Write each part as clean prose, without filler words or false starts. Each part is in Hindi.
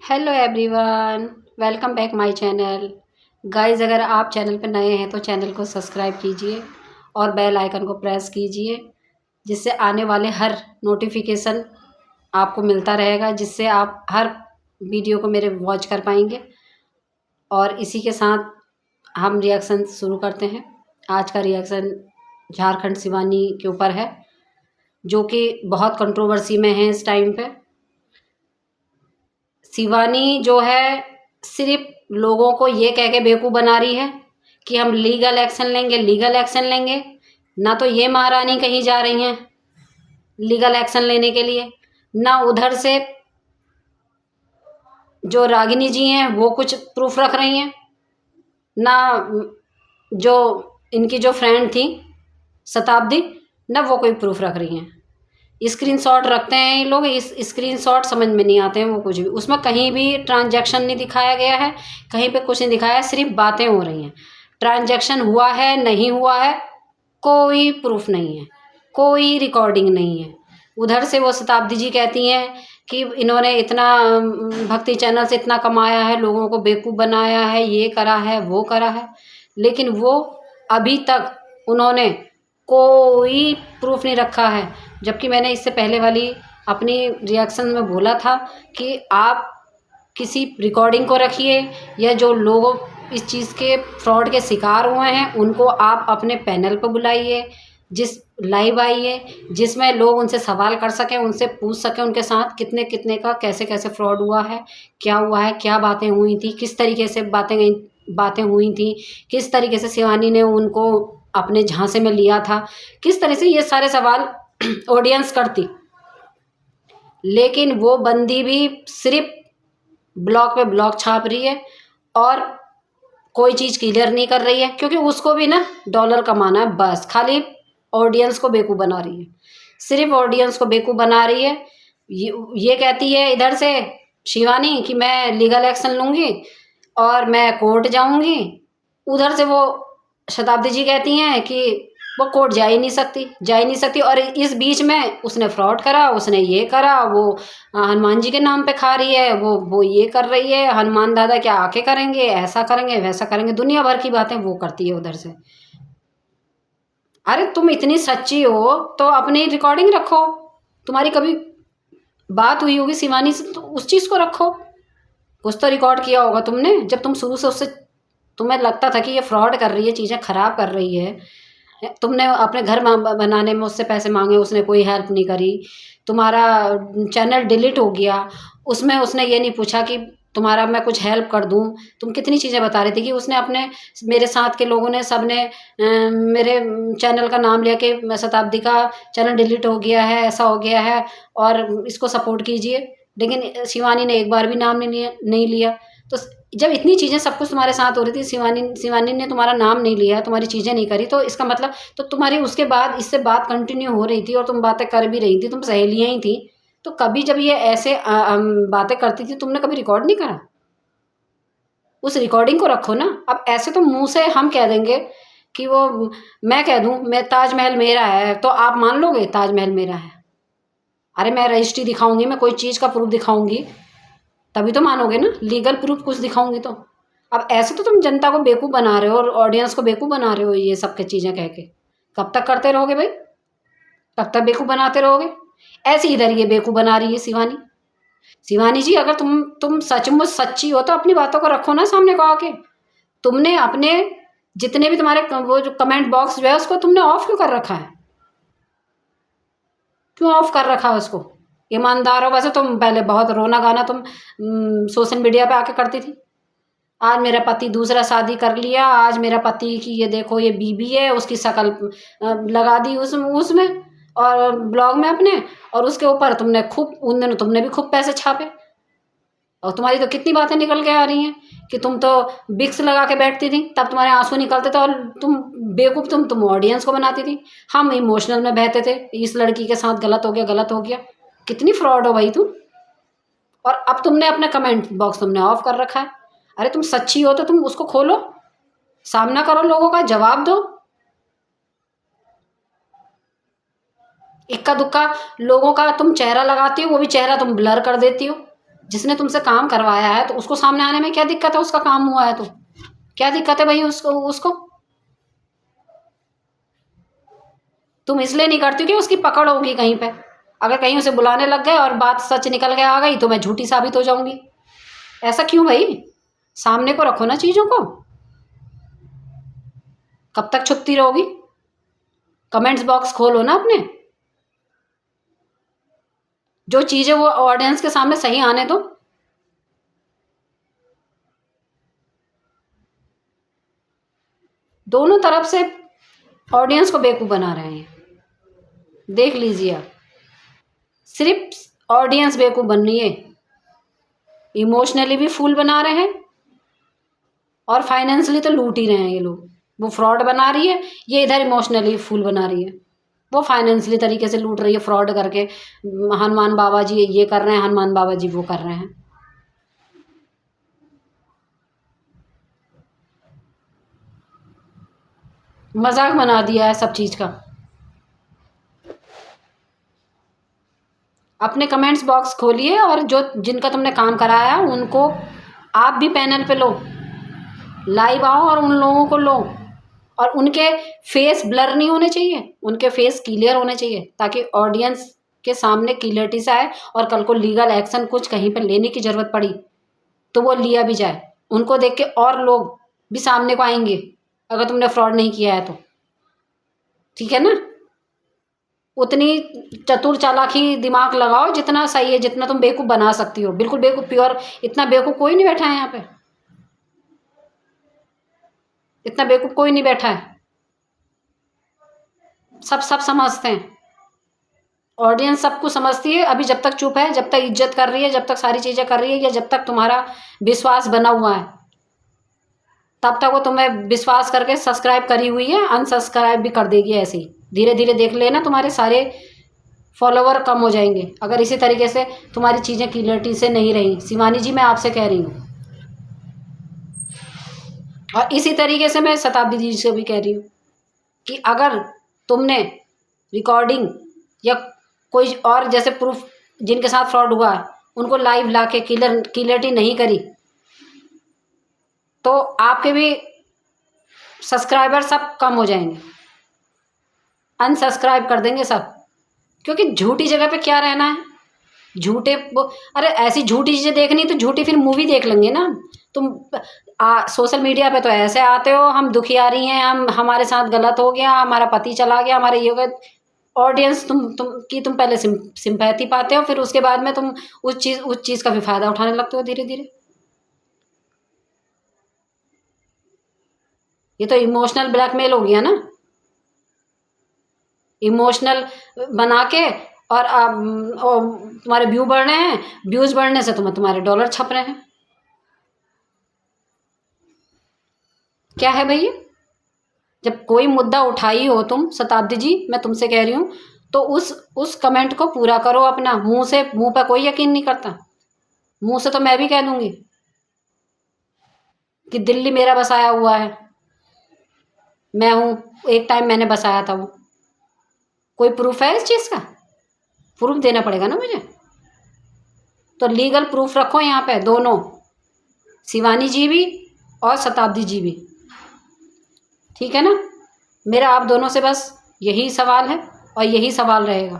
Hello everyone, welcome back my channel. Guys, अगर आप चैनल पर नए हैं तो चैनल को सब्सक्राइब कीजिए और बेल आइकन को प्रेस कीजिए, जिससे आने वाले हर नोटिफिकेशन आपको मिलता रहेगा, जिससे आप हर वीडियो को मेरे वॉच कर पाएंगे। और इसी के साथ हम रिएक्शन शुरू करते हैं। आज का रिएक्शन झारखंड शिवानी के ऊपर है, जो कि बहुत कंट्रोवर्सी में है इस टाइम पे। शिवानी जो है सिर्फ लोगों को ये कह के बेवकूफ़ बना रही है कि हम लीगल एक्शन लेंगे, लीगल एक्शन लेंगे। ना तो ये महारानी कहीं जा रही हैं लीगल एक्शन लेने के लिए, ना उधर से जो रागिनी जी हैं वो कुछ प्रूफ रख रही हैं, ना जो इनकी जो फ्रेंड थी शताब्दी, ना वो कोई प्रूफ रख रही हैं। स्क्रीनशॉट रखते हैं ये लोग। इस स्क्रीनशॉट समझ में नहीं आते हैं वो कुछ भी। उसमें कहीं भी ट्रांजैक्शन नहीं दिखाया गया है, कहीं पे कुछ नहीं दिखाया है, सिर्फ बातें हो रही हैं। ट्रांजैक्शन हुआ है नहीं हुआ है कोई प्रूफ नहीं है, कोई रिकॉर्डिंग नहीं है। उधर से वो शताब्दी जी कहती हैं कि इन्होंने इतना भक्ति चैनल से इतना कमाया है, लोगों को बेवकूफ़ बनाया है, ये करा है वो करा है, लेकिन वो अभी तक उन्होंने कोई प्रूफ नहीं रखा है। जबकि मैंने इससे पहले वाली अपनी रिएक्शन में बोला था कि आप किसी रिकॉर्डिंग को रखिए, या जो लोग इस चीज़ के फ्रॉड के शिकार हुए हैं उनको आप अपने पैनल पर बुलाइए, जिस लाइव आइए, जिसमें लोग उनसे सवाल कर सकें, उनसे पूछ सकें उनके साथ कितने कितने का कैसे कैसे फ्रॉड हुआ है, क्या बातें हुई थी, किस तरीके से बातें हुई थी, किस तरीके से शिवानी ने उनको अपने झांसे में लिया था, किस तरह से ये सारे सवाल ऑडियंस करती। लेकिन वो बंदी भी सिर्फ ब्लॉग पे ब्लॉग छाप रही है और कोई चीज़ क्लियर नहीं कर रही है, क्योंकि उसको भी ना डॉलर कमाना है बस। खाली ऑडियंस को बेवकूफ़ बना रही है, सिर्फ ऑडियंस को बेवकूफ़ बना रही है। ये कहती है इधर से शिवानी कि मैं लीगल एक्शन लूँगी और मैं कोर्ट जाऊँगी। उधर से वो शताब्दी जी कहती हैं कि वो कोर्ट जा ही नहीं सकती, जा ही नहीं सकती। और इस बीच में उसने फ्रॉड करा, उसने ये करा, वो हनुमान जी के नाम पे खा रही है, वो ये कर रही है, हनुमान दादा क्या आके करेंगे, ऐसा करेंगे वैसा करेंगे, दुनिया भर की बातें वो करती है उधर से। अरे तुम इतनी सच्ची हो तो अपनी रिकॉर्डिंग रखो। तुम्हारी कभी बात हुई होगी शिवानी से तो उस चीज़ को रखो। कुछ तो रिकॉर्ड किया होगा तुमने, जब तुम शुरू से उससे तुम्हें लगता था कि ये फ्रॉड कर रही है, चीज़ें ख़राब कर रही है। तुमने अपने घर बनाने में उससे पैसे मांगे, उसने कोई हेल्प नहीं करी। तुम्हारा चैनल डिलीट हो गया, उसमें उसने ये नहीं पूछा कि तुम्हारा मैं कुछ हेल्प कर दूं। तुम कितनी चीज़ें बता रही थी कि उसने अपने मेरे साथ के लोगों ने सब ने मेरे चैनल का नाम लिया कि शताब्दी का चैनल डिलीट हो गया है, ऐसा हो गया है और इसको सपोर्ट कीजिए। लेकिन शिवानी ने एक बार भी नाम नहीं लिया। तो जब इतनी चीज़ें सब कुछ तुम्हारे साथ हो रही थी, शिवानी ने तुम्हारा नाम नहीं लिया, तुम्हारी चीज़ें नहीं करी, तो इसका मतलब तो तुम्हारी उसके बाद इससे बात कंटिन्यू हो रही थी और तुम बातें कर भी रही थी, तुम सहेलियाँ ही थी। तो कभी जब ये ऐसे बातें करती थी तुमने कभी रिकॉर्ड नहीं करा? उस रिकॉर्डिंग को रखो ना। अब ऐसे तो मुंह से हम कह देंगे कि वो, मैं कह दूं मैं ताजमहल मेरा है तो आप मान लोगे ताजमहल मेरा है? अरे मैं रजिस्ट्री दिखाऊंगी, मैं कोई चीज़ का प्रूफ दिखाऊंगी तभी तो मानोगे ना, लीगल प्रूफ कुछ दिखाऊंगी तो। अब ऐसे तो तुम जनता को बेवकूफ़ बना रहे हो और ऑडियंस को बेवकूफ़ बना रहे हो ये सब के चीज़ें कह के। कब तक करते रहोगे भाई? कब तक बेवकूफ़ बनाते रहोगे? ऐसे इधर ये बेवकूफ़ बना रही है शिवानी। शिवानी जी, अगर तुम सचमुच सच्ची हो तो अपनी बातों को रखो ना सामने को आके। तुमने अपने जितने भी तुम्हारे वो जो कमेंट बॉक्स जो है उसको तुमने ऑफ क्यों कर रखा है? क्यों ऑफ कर रखा है उसको? ईमानदार हो वैसे तुम, पहले बहुत रोना गाना तुम सोशल मीडिया पे आके करती थी। आज मेरा पति दूसरा शादी कर लिया, आज मेरा पति की ये देखो ये बीबी है, उसकी शक्ल लगा दी उसमें और ब्लॉग में अपने। और उसके ऊपर तुमने खूब उन दिनों तुमने भी खूब पैसे छापे। और तुम्हारी तो कितनी बातें निकल के आ रही हैं कि तुम तो विक्स लगा के बैठती थी, तब तुम्हारे आंसू निकलते थे और तुम बेवकूफ़, तुम ऑडियंस को बनाती थी। हम इमोशनल में बहते थे, इस लड़की के साथ गलत हो गया, गलत हो गया। कितनी फ्रॉड हो भाई तुम। और अब तुमने अपना कमेंट बॉक्स तुमने ऑफ कर रखा है। अरे तुम सच्ची हो तो तुम उसको खोलो, सामना करो, लोगों का जवाब दो। इक्का दुक्का लोगों का तुम चेहरा लगाती हो, वो भी चेहरा तुम ब्लर कर देती हो। जिसने तुमसे काम करवाया है तो उसको सामने आने में क्या दिक्कत है? उसका काम हुआ है तो क्या दिक्कत है भाई उसको? तुम इसलिए नहीं करती कि उसकी पकड़ होगी कहीं पे। अगर कहीं उसे बुलाने लग गए और बात सच निकल के आ गई तो मैं झूठी साबित हो जाऊंगी। ऐसा क्यों भाई? सामने को रखो ना चीजों को। कब तक छुपती रहोगी? कमेंट्स बॉक्स खोलो ना अपने। जो चीजें वो ऑडियंस के सामने सही आने दो। दोनों तरफ से ऑडियंस को बेवकूफ बना रहे हैं, देख लीजिए आप। सिर्फ ऑडियंस बेवकूफ बन रही है, इमोशनली भी फूल बना रहे हैं और फाइनेंशियली तो लूट ही रहे हैं ये लोग। वो फ्रॉड बना रही है, ये इधर इमोशनली फूल बना रही है। वो फाइनेंशियली तरीके से लूट रही है फ्रॉड करके। हनुमान बाबा जी ये कर रहे हैं, हनुमान बाबा जी वो कर रहे हैं। मजाक बना दिया है सब चीज़ का। अपने कमेंट्स बॉक्स खोलिए और जो जिनका तुमने काम कराया है उनको आप भी पैनल पे लो, लाइव आओ और उन लोगों को लो। और उनके फेस ब्लर नहीं होने चाहिए, उनके फेस क्लियर होने चाहिए ताकि ऑडियंस के सामने क्लियरिटी से आए और कल को लीगल एक्शन कुछ कहीं पर लेने की ज़रूरत पड़ी तो वो लिया भी जाए। उनको देख के और लोग भी सामने को आएंगे अगर तुमने फ्रॉड नहीं किया है तो। ठीक है ना? उतनी चतुर चालाकी दिमाग लगाओ जितना सही है, जितना तुम बेवकूफ़ बना सकती हो। बिल्कुल बेवकूफ़ प्योर, इतना बेवकूफ़ कोई नहीं बैठा है यहाँ पे। इतना बेवकूफ़ कोई नहीं बैठा है। सब सब समझते हैं। ऑडियंस सब कुछ समझती है। अभी जब तक चुप है, जब तक इज्जत कर रही है, जब तक सारी चीज़ें कर रही है, या जब तक तुम्हारा विश्वास बना हुआ है, तब तक वो तुम्हें विश्वास करके सब्सक्राइब करी हुई है, अनसब्सक्राइब भी कर देगी ऐसे ही। धीरे धीरे देख लेना तुम्हारे सारे फॉलोवर कम हो जाएंगे अगर इसी तरीके से तुम्हारी चीज़ें क्लियरिटी से नहीं रही। शिवानी जी मैं आपसे कह रही हूँ, और इसी तरीके से मैं शताब्दी जी से भी कह रही हूँ कि अगर तुमने रिकॉर्डिंग या कोई और जैसे प्रूफ जिनके साथ फ्रॉड हुआ है उनको लाइव ला के क्लियरिटी नहीं करी तो आपके भी सब्सक्राइबर सब कम हो जाएंगे, अनसब्सक्राइब कर देंगे सब। क्योंकि झूठी जगह पे क्या रहना है, झूठे वो। अरे ऐसी झूठी चीज़ें देखनी तो झूठी फिर मूवी देख लेंगे ना। तुम सोशल मीडिया पे तो ऐसे आते हो, हम दुखियारी हैं, हम हमारे साथ गलत हो गया, हमारा पति चला गया, हमारे ये हो गया। ऑडियंस तुम पहले सिंपैथी पाते हो, फिर उसके बाद में तुम उस चीज़ का भी फायदा उठाने लगते हो धीरे धीरे। ये तो इमोशनल ब्लैकमेल हो गया ना। इमोशनल बना के और तुम्हारे व्यू बढ़ रहे हैं, व्यूज बढ़ने से तुम्हारे डॉलर छप रहे हैं। क्या है भैया? जब कोई मुद्दा उठाई हो तुम, शताब्दी जी मैं तुमसे कह रही हूँ, तो उस कमेंट को पूरा करो अपना। मुंह पे कोई यकीन नहीं करता। मुंह से तो मैं भी कह दूंगी कि दिल्ली मेरा बसाया हुआ है, मैं हूँ, एक टाइम मैंने बसाया था वो। कोई प्रूफ है इस चीज़ का? प्रूफ देना पड़ेगा ना मुझे। तो लीगल प्रूफ रखो यहाँ पे दोनों, शिवानी जी भी और शताब्दी जी भी। ठीक है ना? मेरा आप दोनों से बस यही सवाल है और यही सवाल रहेगा,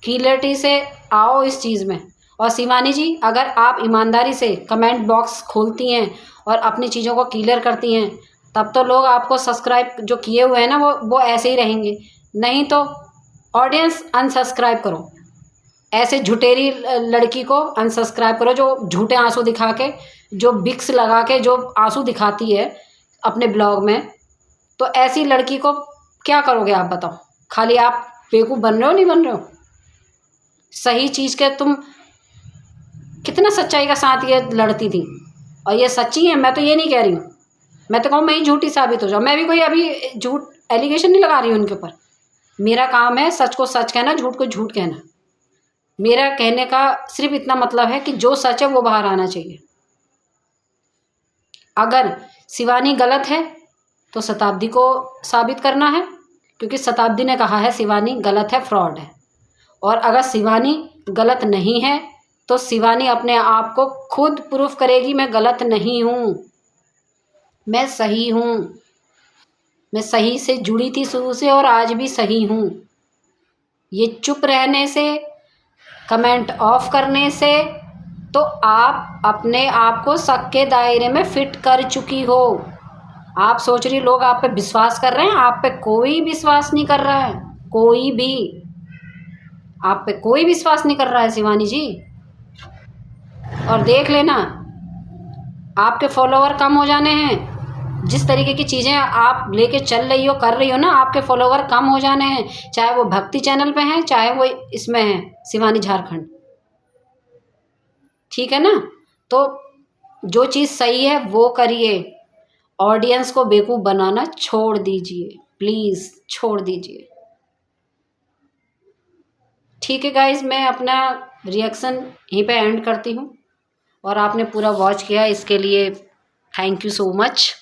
क्लियरिटी से आओ इस चीज़ में। और शिवानी जी अगर आप ईमानदारी से कमेंट बॉक्स खोलती हैं और अपनी चीज़ों को क्लियर करती हैं तब तो लोग आपको सब्सक्राइब जो किए हुए हैं ना वो ऐसे ही रहेंगे। नहीं तो ऑडियंस अनसब्सक्राइब करो, ऐसे झुटेरी लड़की को अनसब्सक्राइब करो जो झूठे आंसू दिखा के, जो बिक्स लगा के जो आंसू दिखाती है अपने ब्लॉग में। तो ऐसी लड़की को क्या करोगे आप बताओ? खाली आप बेवकूफ़ बन रहे हो, नहीं बन रहे हो? सही चीज़ के तुम कितना सच्चाई का साथ ये लड़ती थी, और ये सच्ची है, मैं तो ये नहीं कह रही हूँ। मैं तो कहूँ मैं ही झूठी साबित हो जाऊँ। मैं भी कोई अभी झूठ एलिगेशन नहीं लगा रही हूँ उनके ऊपर। मेरा काम है सच को सच कहना, झूठ को झूठ कहना। मेरा कहने का सिर्फ इतना मतलब है कि जो सच है वो बाहर आना चाहिए। अगर शिवानी गलत है तो शताब्दी को साबित करना है, क्योंकि शताब्दी ने कहा है शिवानी गलत है, फ्रॉड है। और अगर शिवानी गलत नहीं है तो शिवानी अपने आप को खुद प्रूफ करेगी मैं गलत नहीं हूँ, मैं सही हूँ। मैं सही से जुड़ी थी शुरू से और आज भी सही हूँ। ये चुप रहने से, कमेंट ऑफ करने से तो आप अपने आप को शक के दायरे में फिट कर चुकी हो। आप सोच रही लोग आप पे विश्वास कर रहे हैं, आप पे कोई विश्वास नहीं कर रहा है, कोई भी आप पे कोई विश्वास नहीं कर रहा है शिवानी जी। और देख लेना, आपके फॉलोवर कम हो जाने हैं। जिस तरीके की चीज़ें आप लेके चल रही हो, कर रही हो ना, आपके फॉलोवर कम हो जाने हैं, चाहे वो भक्ति चैनल पे हैं, चाहे वो इसमें हैं, शिवानी झारखंड। ठीक है ना? तो जो चीज़ सही है वो करिए, ऑडियंस को बेवकूफ़ बनाना छोड़ दीजिए, प्लीज़ छोड़ दीजिए। ठीक है गाइज, मैं अपना रिएक्शन यहीं पे एंड करती हूँ और आपने पूरा वॉच किया, इसके लिए थैंक यू सो मच।